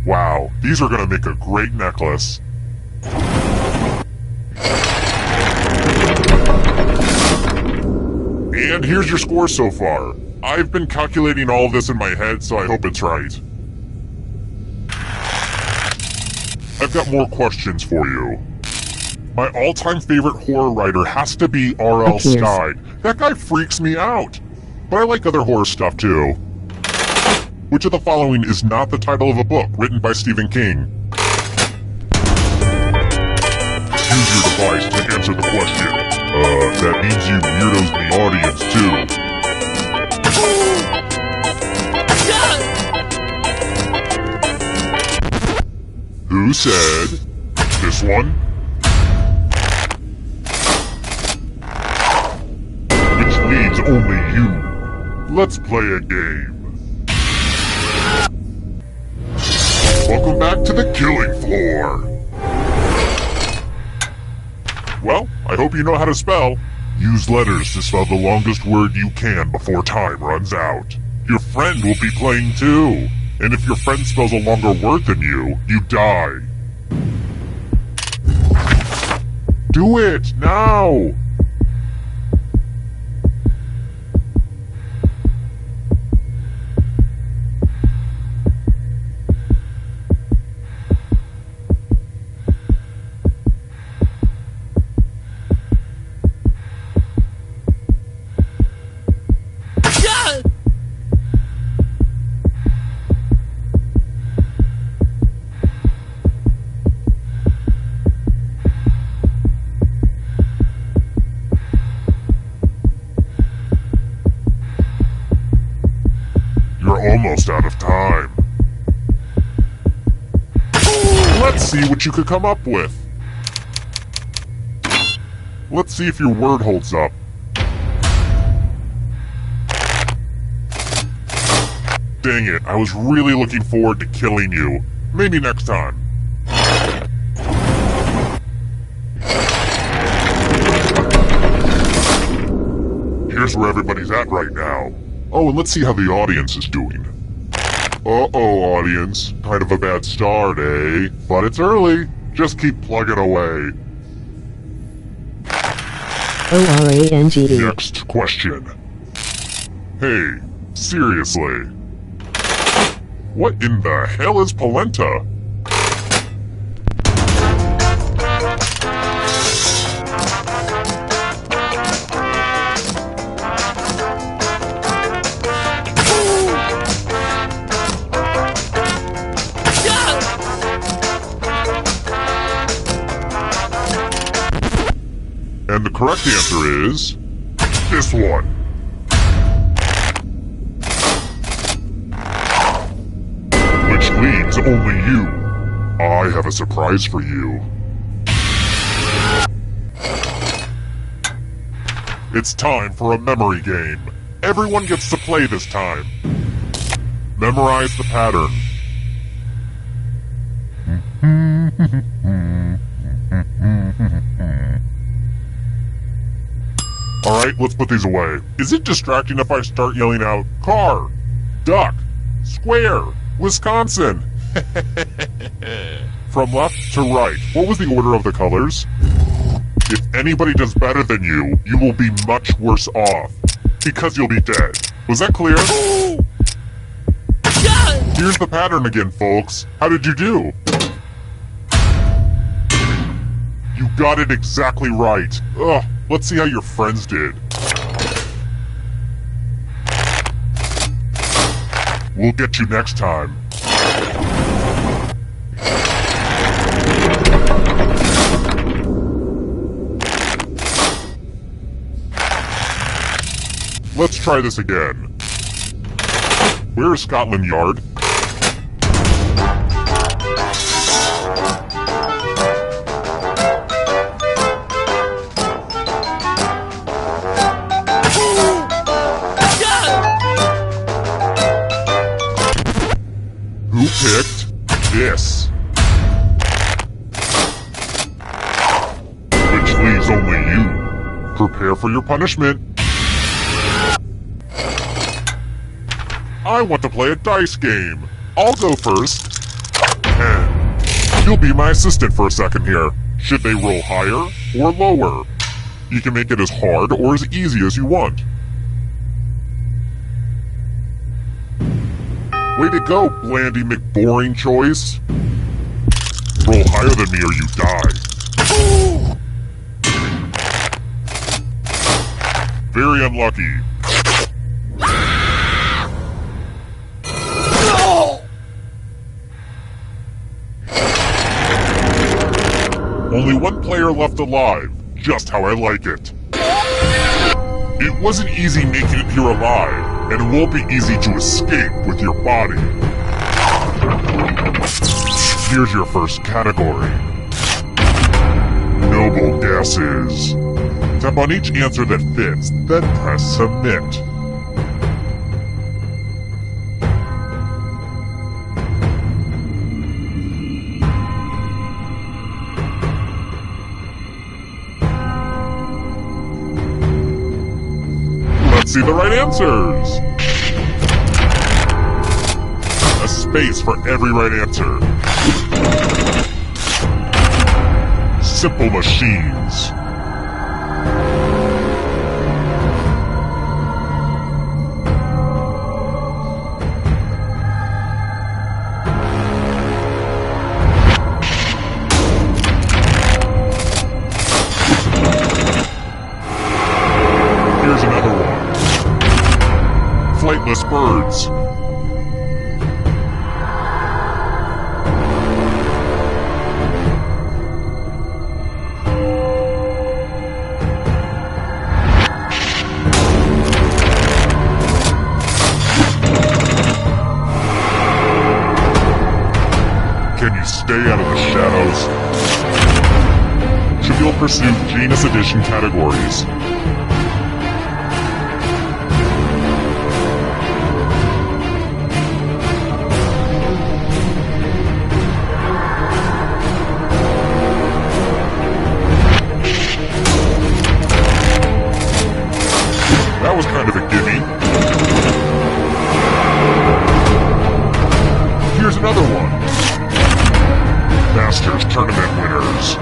Wow, these are gonna make a great necklace. And here's your score so far. I've been calculating all of this in my head, so I hope it's right. I've got more questions for you. My all-time favorite horror writer has to be R.L. Stine. That guy freaks me out. But I like other horror stuff too. Which of the following is not the title of a book written by Stephen King? Use your device to answer the question. That means you weirdos in the audience too. Who said this one? Which leaves only you. Let's play a game. Welcome back to the killing floor. Well, I hope you know how to spell. Use letters to spell the longest word you can before time runs out. Your friend will be playing too. And if your friend spells a longer word than you, you die. Do it, now! Almost out of time. Let's see what you could come up with. Let's see if your word holds up. Dang it, I was really looking forward to killing you. Maybe next time. Here's where everybody's at right now. Oh, and let's see how the audience is doing. Uh-oh, audience. Kind of a bad start, eh? But it's early. Just keep plugging away. ORANGD. Next question. Hey, seriously. What in the hell is polenta? And the correct answer is this one. Which leaves only you. I have a surprise for you. It's time for a memory game. Everyone gets to play this time. Memorize the pattern. Alright, let's put these away. Is it distracting if I start yelling out, car, duck, square, Wisconsin? From left to right, what was the order of the colors? If anybody does better than you, you will be much worse off. Because you'll be dead. Was that clear? Here's the pattern again, folks. How did you do? You got it exactly right. Ugh, let's see how your friends did. We'll get you next time. Let's try this again. Where is Scotland Yard? Who picked this? Which leaves only you. Prepare for your punishment. I want to play a dice game. I'll go first. And you'll be my assistant for a second here. Should they roll higher or lower? You can make it as hard or as easy as you want. Way to go, Blandy McBoring choice. Roll higher than me or you die. Very unlucky. Only one player left alive, just how I like it. It wasn't easy making it here alive, and it won't be easy to escape with your body. Here's your first category. Noble guesses. Tap on each answer that fits, then press submit. Let's see the right answers. A space for every right answer. Simple machines. Here's another one. Flightless birds. Can you stay out of the shadows? Trivial Pursuit Genus Edition categories. was kind of a gimme. Here's another one. Masters Tournament winners.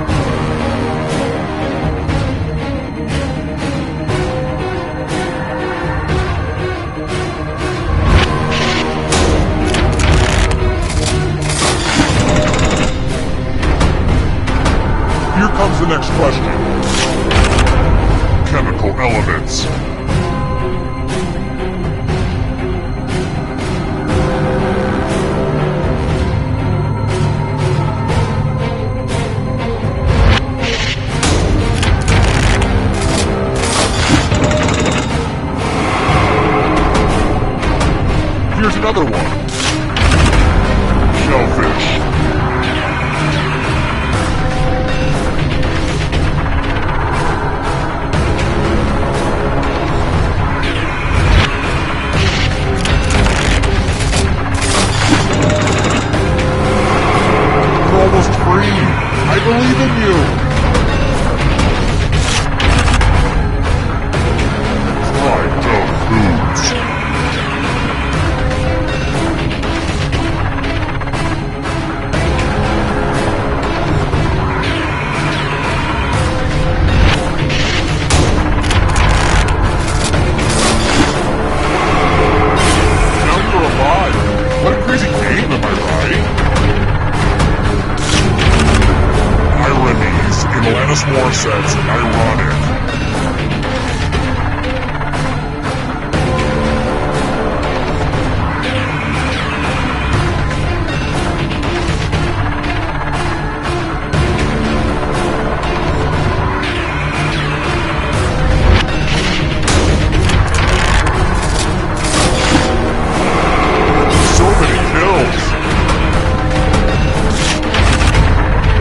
Here comes the next question. Chemical elements. Here's another one. Shellfish. You're almost free. I believe in you. Fried dog foods. What a crazy game, am I right? Ironies in Alanis Morissette's Ironic.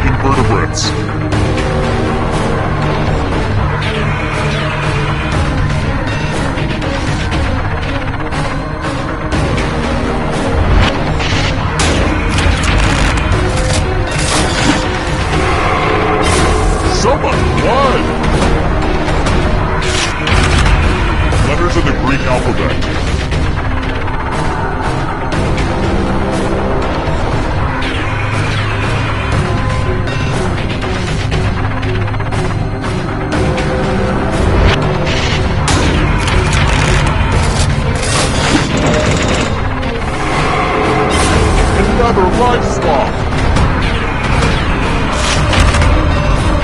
Invertebrates. So much blood! Letters of the Greek alphabet. Another life swap!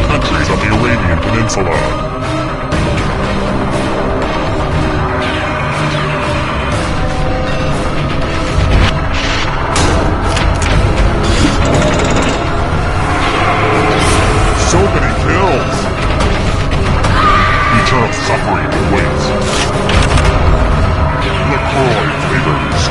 Countries on the Arabian Peninsula. So many kills! Eternal suffering awaits. LaCroix flavors.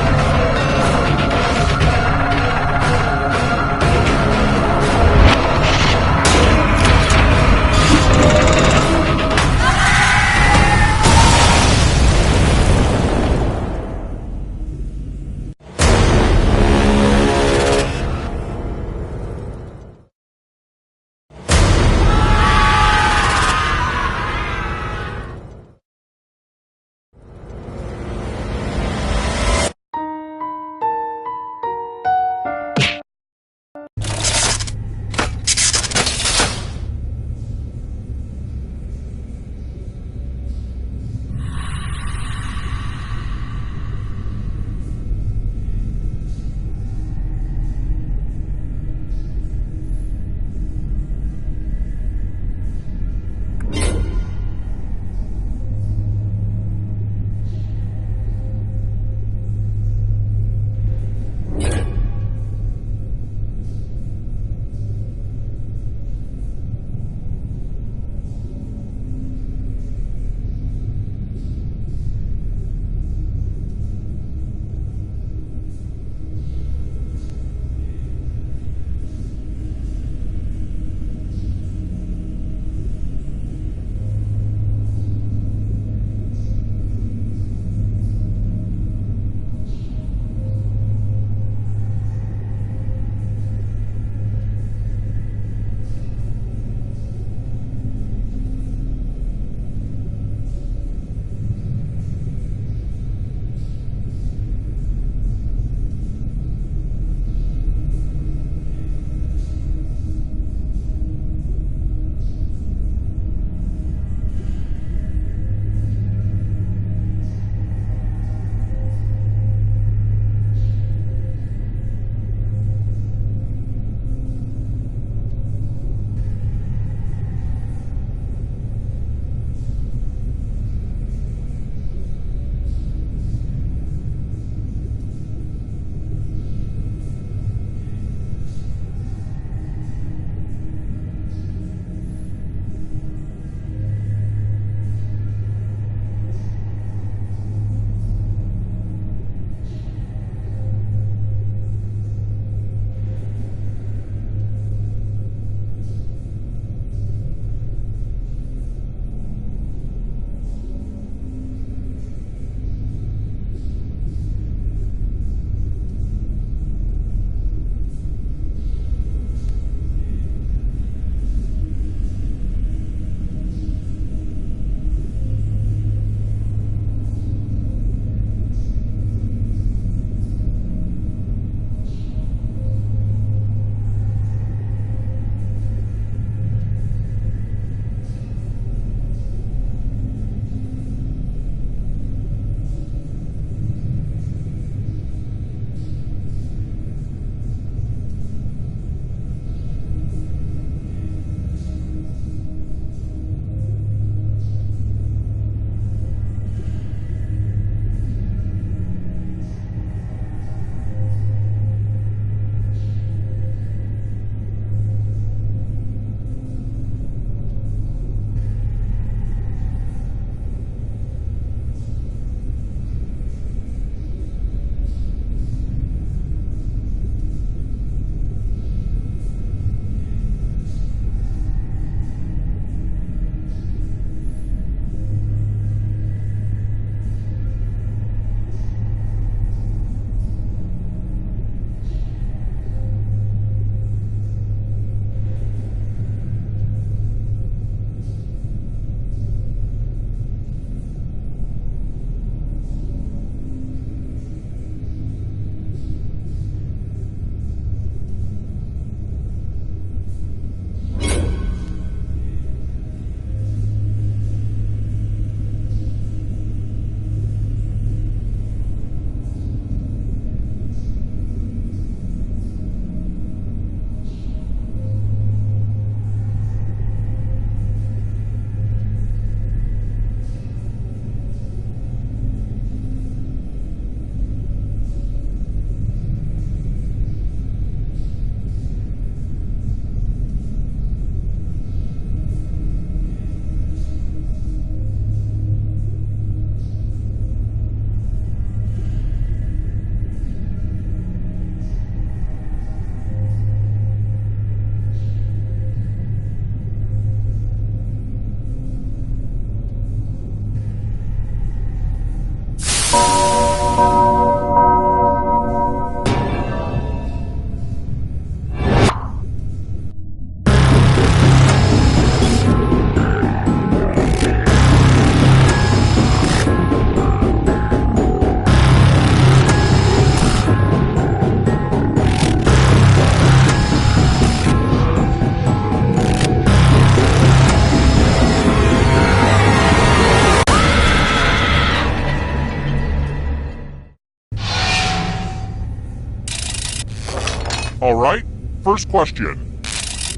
Alright, first question.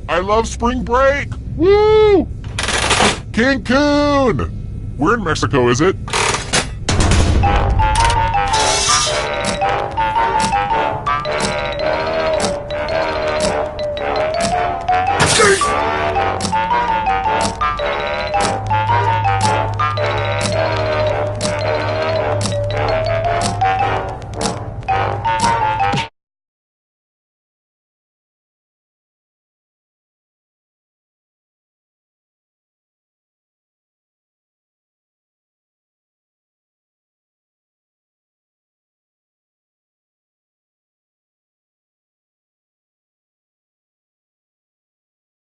I love spring break! Woo! Cancun! Where in Mexico is it?